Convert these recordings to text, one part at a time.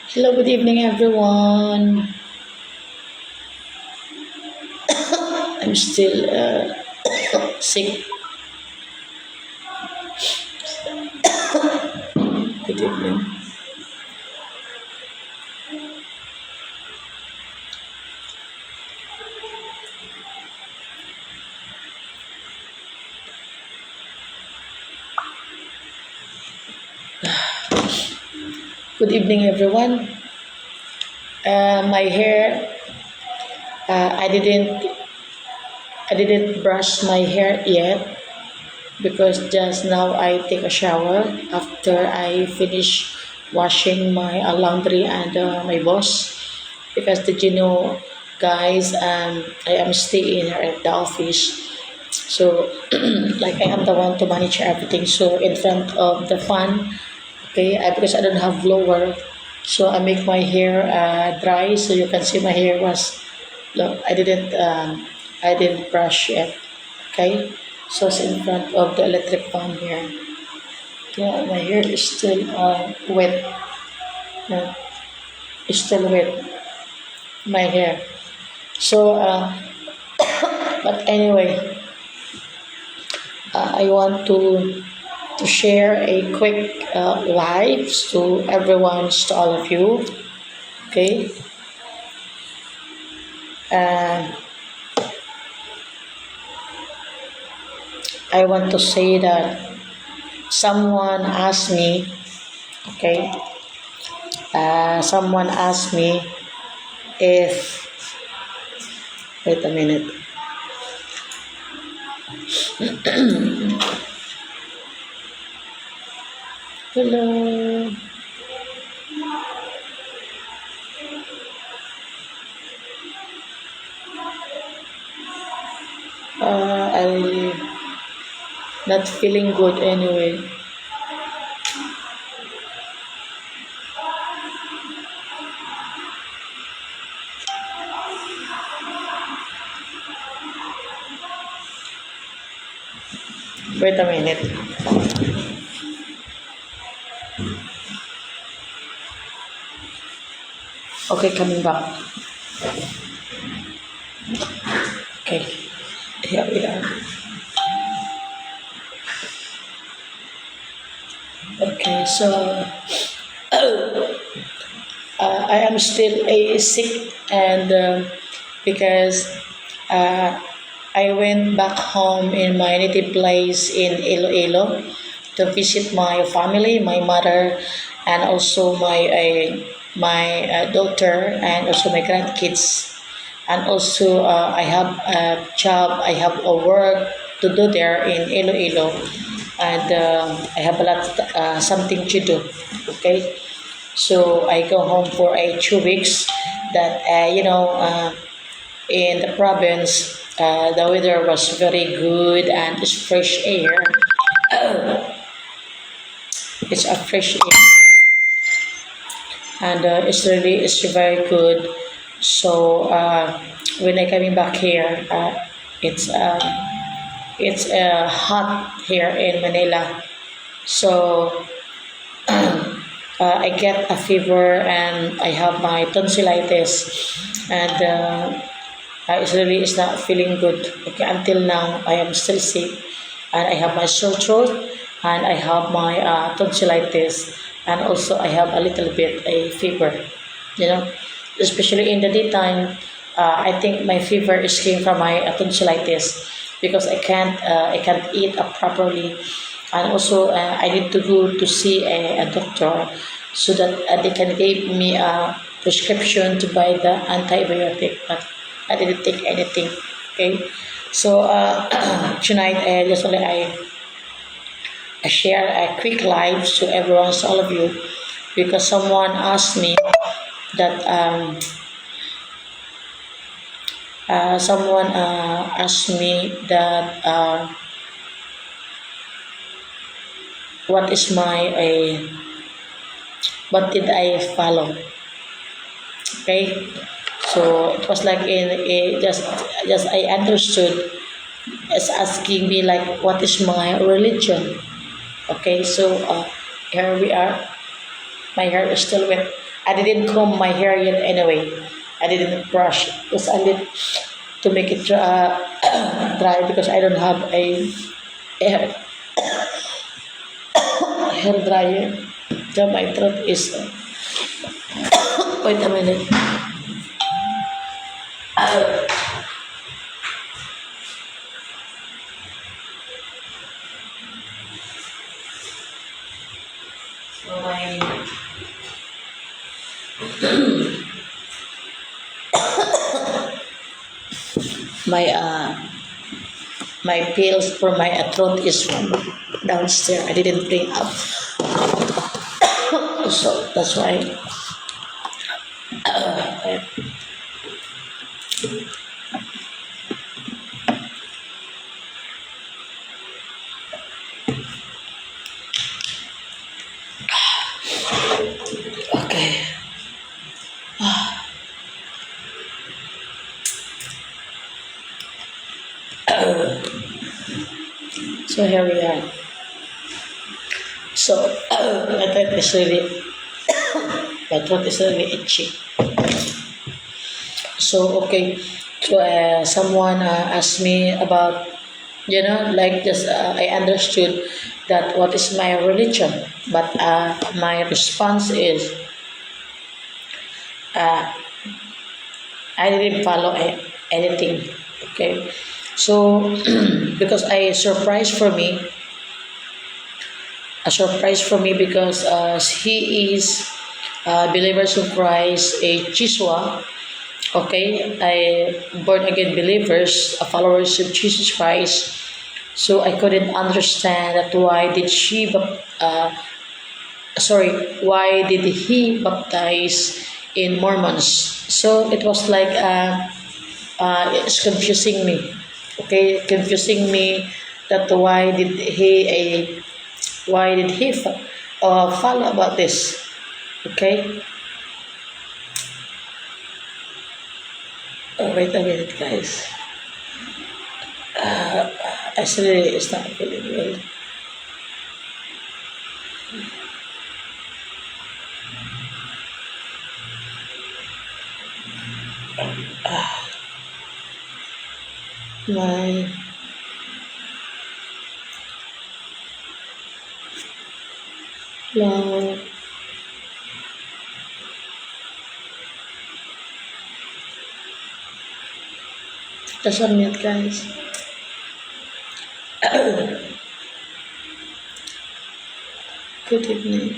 Hello, good evening, everyone. I'm still sick. Good evening. Good evening, everyone. My hair. Uh, I didn't. I didn't brush my hair yet because just now I take a shower after I finish washing my laundry and my boss. Because did you know, guys? I am staying here at the office. So, like I am the one to manage everything. So, in front of the fan, okay, because I don't have blower, so I make my hair dry. So you can see my hair was, look, I didn't brush it. Okay, so it's in front of the electric fan here. Yeah, my hair is still wet. Yeah, it's still wet. My hair. So, but anyway, I want to share a quick lives to everyone, to all of you. Okay, and I want to say that someone asked me. Okay, someone asked me if. Wait a minute. Hello. I not feeling good anyway. Wait a minute. Okay, coming back. Okay, here we are. Okay, so I am still sick, and because uh, I went back home in my native place in Iloilo to visit my family, my mother, and also my daughter, and also my grandkids, and also I have a job, I have a work to do there in Iloilo, and I have a lot something to do. Okay, so I go home for 2 weeks. That in the province, the weather was very good and it's fresh air. It's a fresh air, and it's very good. So when I coming back here, it's um, it's hot here in Manila. So I get a fever and I have my tonsillitis, and it's not feeling good. Okay, until now I am still sick, and I have my sore throat, and I have my tonsillitis, and also I have a little bit a fever. You know, especially in the daytime, I think my fever is came from my tonsillitis because I can't eat properly, and also I need to go to see a doctor so that they can give me a prescription to buy the antibiotic. But I didn't take anything. Okay, so tonight just only I share a quick live to everyone, to all of you, because someone asked me that someone asked me that what is my what did I follow? Okay, so it was like in a just I understood as asking me like what is my religion. Okay, so here we are. My hair is still wet. I didn't comb my hair yet anyway. I didn't brush because I need to make it dry because I don't have a hair, hair dryer. So my throat is. Wait a minute. So my pills for my throat is from downstairs. I didn't bring up, so that's why. Okay. So here we are. So my throat is really my throat is really itchy. So okay. So someone asked me about, like just I understood that what is my religion, but my response is uh, I didn't follow anything. Okay, so because a surprise for me because he is believers of Christ, a Chiswa. Okay, I born again believers, followers of Jesus Christ. So I couldn't understand that why did he baptize in Mormons? So it was like it's confusing me. Okay, confusing me that why did he follow about this? Okay. Oh, wait a minute, guys. Actually, it's not feeling well. My love. Just a minute, guys. Good evening.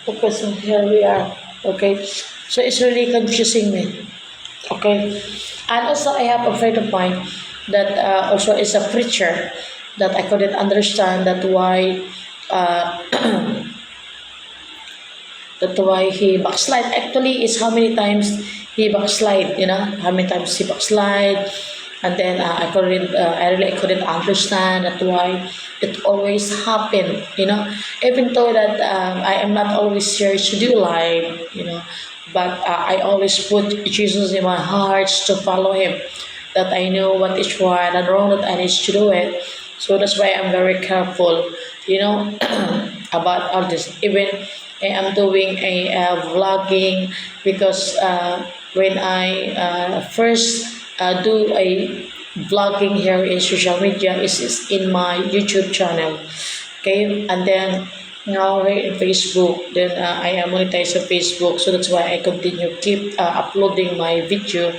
Okay, so here we are. Okay, so it's really confusing me. Okay, and also I have a friend of mine that also is a preacher that I couldn't understand uh, that why he backslide. Actually, is how many times he backslide. How many times he backslide, and then I really couldn't understand that why it always happen. Even though that I am not always here to do live. But I always put Jesus in my heart to follow Him. That I know what is right and wrong, that I need to do it. So that's why I'm very careful. About all this. Even I am doing a vlogging because when I first do a vlogging here in social media is in my YouTube channel. Okay, and then now we're in Facebook. Then I am monetized on Facebook, so that's why I continue keep uploading my video.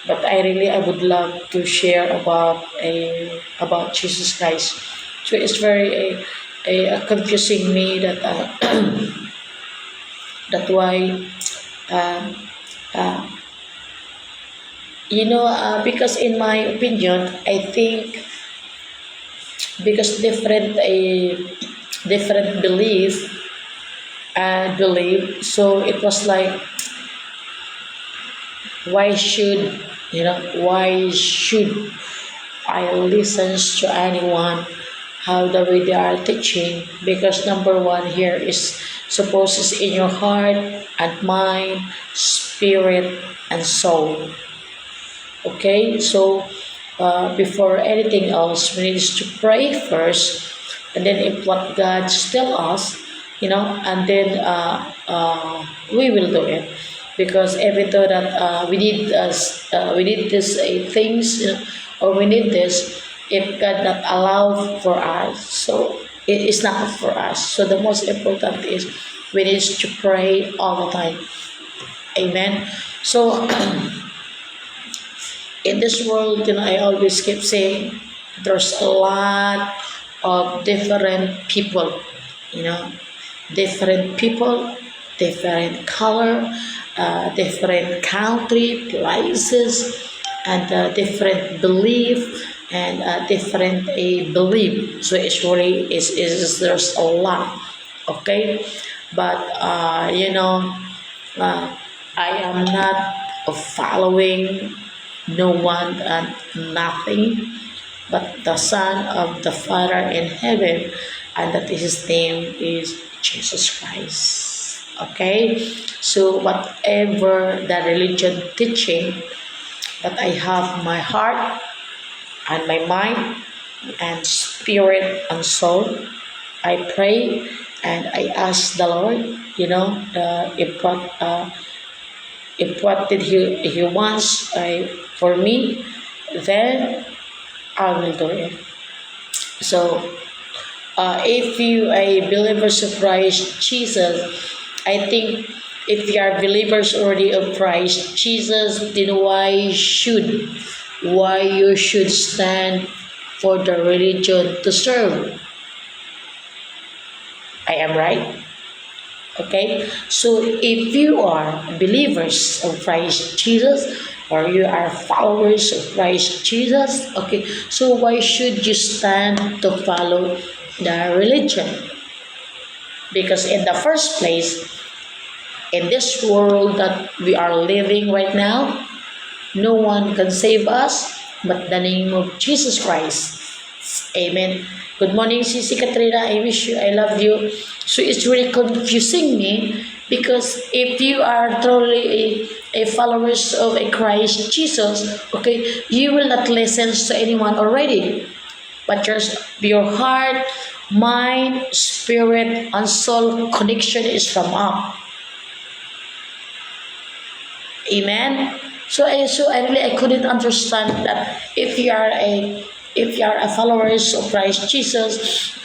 But I would love to share about Jesus Christ. So it's very confusing me that that why uh, uh, because in my opinion I think because different belief, so it was like why should why should I listen to anyone how the way they are teaching, because number one here is suppose is in your heart and mind, spirit and soul. Okay, so before anything else, we need to pray first, and then if what God tell us, and then we will do it, because even though that we need this things, or we need this, if God not allow for us, so it is not for us. So the most important is we need to pray all the time. Amen. So in this world, I always keep saying there's a lot of different people, you know, different people, different color, different country, places, and different belief and different belief. So it's really is there's a lot, okay, but I am not following no one and nothing but the Son of the Father in heaven, and that his name is Jesus Christ. Okay? So whatever the religion teaching, that I have my heart and my mind and spirit and soul, I pray and I ask the Lord, if what did he wants for me, then I will do it. So if you a believers of Christ Jesus, I think if you are believers already of Christ Jesus, then why you should stand for the religion to serve? I am right. Okay, so if you are believers of Christ Jesus, or you are followers of Christ Jesus, okay, so why should you stand to follow the religion? Because in the first place, in this world that we are living right now, no one can save us but the name of Jesus Christ. Amen. Good morning, Sisi Katrina. I wish you, I love you. So it's really confusing me, because if you are truly a followers of a Christ Jesus, okay, you will not listen to anyone already, but your heart, mind, spirit, and soul connection is from up. Amen. So I couldn't understand that if you are a followers of Christ Jesus,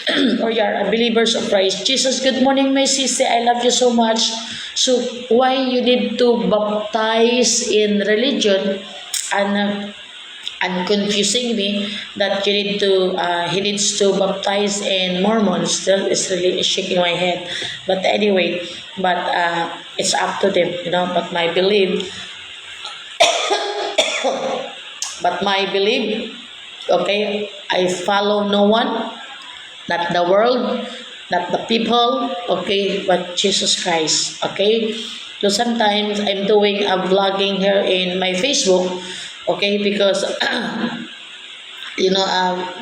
or you are a believers of Christ Jesus. Good morning, my sister. I love you so much. So why you need to baptize in religion, and confusing me that you need to he needs to baptize in Mormons. Still, it's really shaking my head. But anyway, it's up to them, But my belief, okay, I follow no one, not the world, not the people, okay, but Jesus Christ, okay. So sometimes I'm doing a vlogging here in my Facebook, okay, because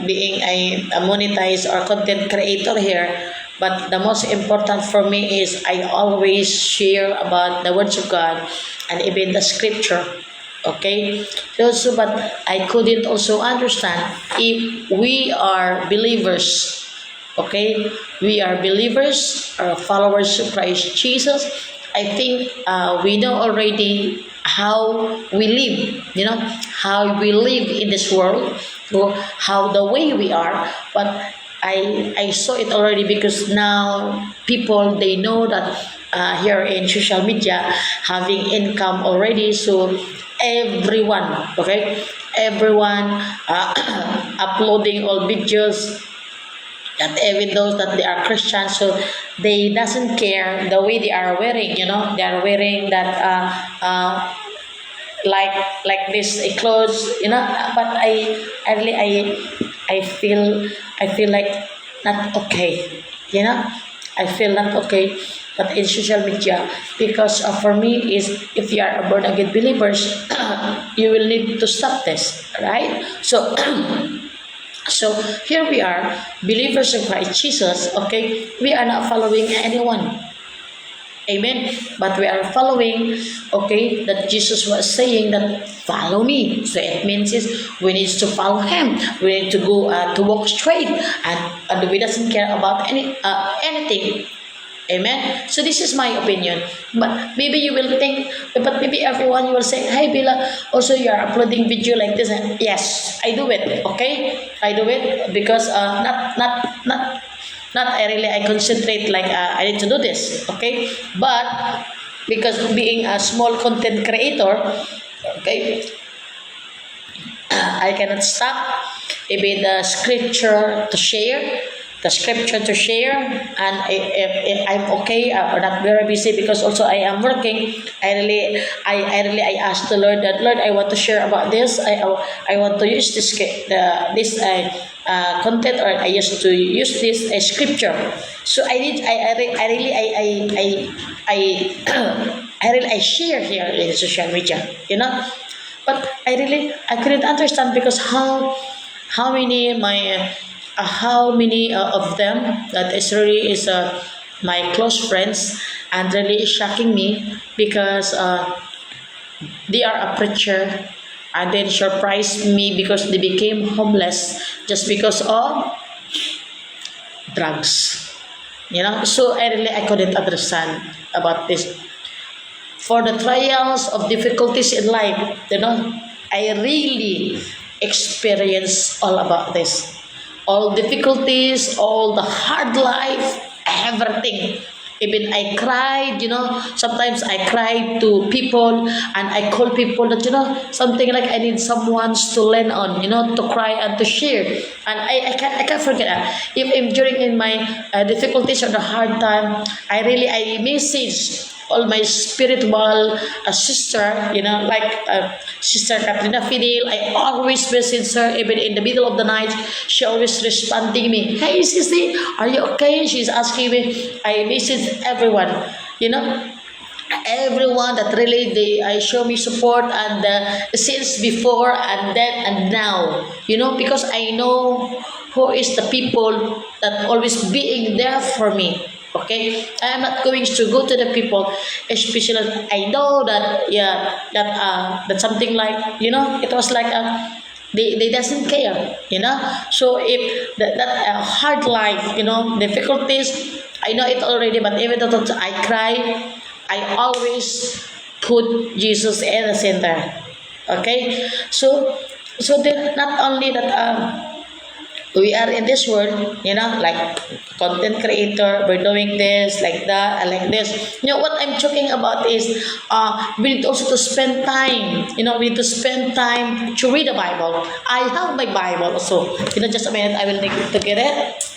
being a monetized or content creator here, but the most important for me is I always share about the words of God and even the scripture. Okay, so but I couldn't also understand if we are believers. Okay, we are believers or followers of Christ Jesus. I think we know already how we live. How we live in this world, so how the way we are. But I saw it already, because now people, they know that here in social media having income already, so everyone, okay, everyone uploading all videos, and even those that they are Christians, so they doesn't care the way they are wearing, they are wearing that like this clothes, but I feel like not okay, I feel not okay. But in social media, because for me is, if you are a born again believers, you will need to stop this, right? So So here we are, believers of Christ Jesus, okay? We are not following anyone. Amen. But we are following, okay, that Jesus was saying that follow me. So it means is we need to follow him. We need to go to walk straight, and we doesn't care about anything. Amen. So this is my opinion. But maybe you will think, but maybe everyone you will say, hey Bila, also you are uploading video like this. And yes, I do it. Okay, I do it because not I really I concentrate like I need to do this. Okay, but because being a small content creator, okay, I cannot stop. Maybe the scripture to share, and if I'm okay or not very busy because also I am working. I ask the Lord that Lord I want to share about this. I want to use this content, or I used to use this scripture. So I really I I really I share here in social media, you know. But I couldn't understand because how many how many of them that is really is my close friends, and really is shocking me because they are a preacher, and then surprised me because they became homeless just because of drugs, you know. So I couldn't understand about this. For the trials of difficulties in life, you know, I really experience all about this. All difficulties, all the hard life, everything. Even I cried, you know, sometimes I cried to people, and I call people that, you know, something like I need someone to lean on, you know, to cry and to share. And I can't forget that. If during in my difficulties or the hard time, I message all my spiritual sister, you know, like Sister Katrina Fidel. I always message her, even in the middle of the night. She always responding me, hey Sissy, are you okay? She's asking me. I message everyone, you know, everyone that really I show me support, and since before and then and now, you know, because I know who is the people that always being there for me. Okay, I am not going to go to the people, especially I know that, yeah, that something like, you know, it was like they doesn't care, you know. So if that hard life, you know, difficulties, I know it already, but even though I cry, I always put Jesus in the center. Okay, so then not only that we are in this world, you know, like content creator, we're doing this, like that, and like this. You know, what I'm talking about is we need also to spend time, you know, we need to spend time to read the Bible. I have my Bible, so, you know, just a minute, I will need to get it.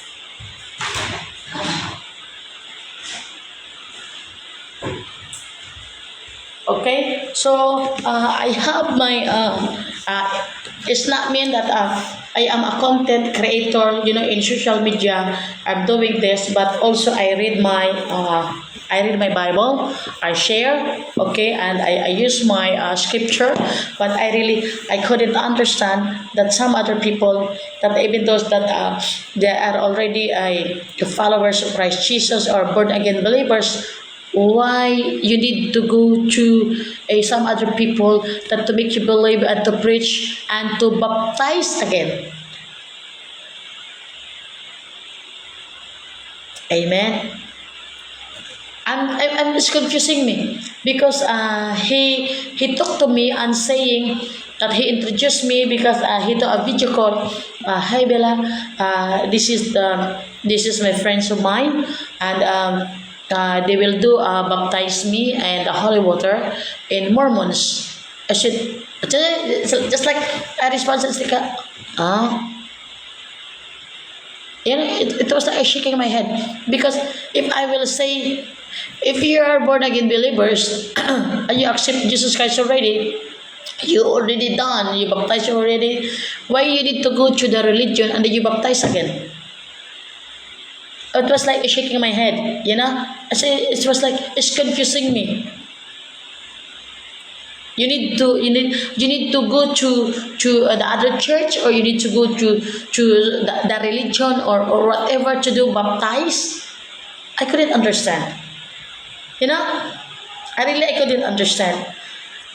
Okay, so I have my it's not mean that I am a content creator, you know, in social media. I'm doing this, but also I read my Bible, I share, okay, and I use my scripture. But I couldn't understand that some other people, that even those that they are already the followers of Christ Jesus or born again believers, why you need to go to some other people that to make you believe and to preach and to baptize again. Amen. And it's confusing me because he talked to me and saying that he introduced me because he did a video call. Hi Bella, this is my friends of mine, and they will do baptize me and holy water in Mormons. I said, just like a response is like, ah. You know, it was like shaking my head because if I will say, if you are born again believers and you accept Jesus Christ already, you already done, you baptized already. Why you need to go to the religion and then you baptize again? It was like shaking my head, you know. I say it was like it's confusing me. You need to go to the other church, or you need to go to the religion, or whatever to do baptize. I couldn't understand. You know, I couldn't understand.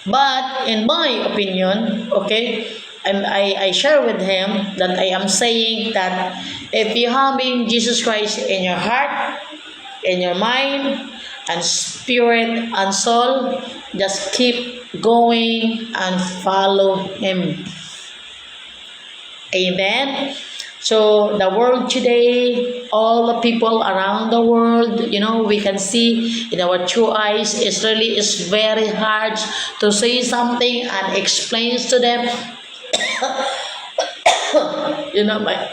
But in my opinion, okay, I share with him that I am saying that if you having Jesus Christ in your heart, in your mind, and spirit and soul, just keep going and follow Him. Amen. So the world today, all the people around the world, we can see in our true eyes, it's really is very hard to say something and explains to them. My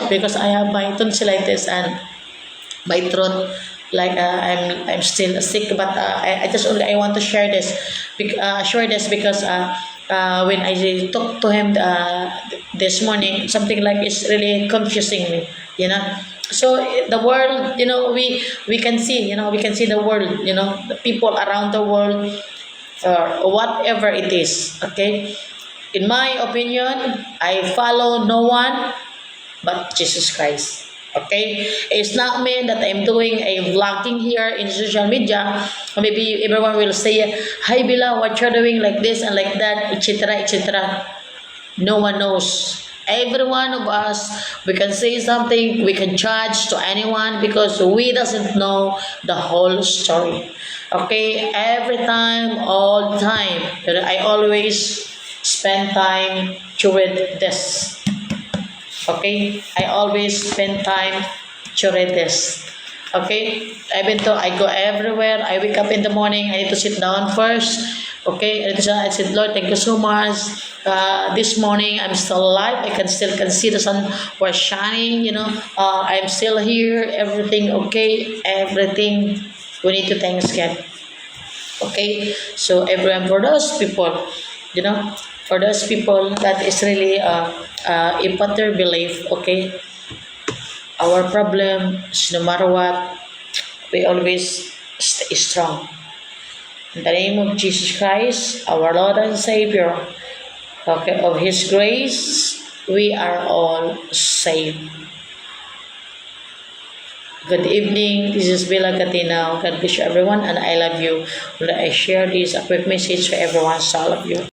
because I have my tonsillitis and my throat, like I'm still sick, but I want to share this, because when I talked to him this morning, something like it's really confusing me, So the world, we can see, the world, the people around the world, or whatever it is. Okay, in my opinion, I follow no one but Jesus Christ. Okay, it's not mean that I'm doing a vlogging here in social media. Or maybe everyone will say, "Hi Bila, what you're doing like this and like that, etc., etc." No one knows. Every one of us, we can say something, we can judge to anyone because we doesn't know the whole story. Okay, every time, all the time, I always spend time to read this. Okay, I always spend time to read this. Okay, even though I go everywhere, I wake up in the morning, I need to sit down first. Okay, I said, Lord, thank you so much. This morning I'm still alive. I can see the sun was shining. I'm still here. Everything okay. Everything we need to thank God. Okay, so everyone, for those people, for those people that is really a better belief. Okay, our problem is no matter what, we always stay strong. In the name of Jesus Christ, our Lord and Savior, okay, of His grace, we are all saved. Good evening. This is Bella Katina. God bless you, everyone, and I love you. I share this a quick message for everyone. So I love you.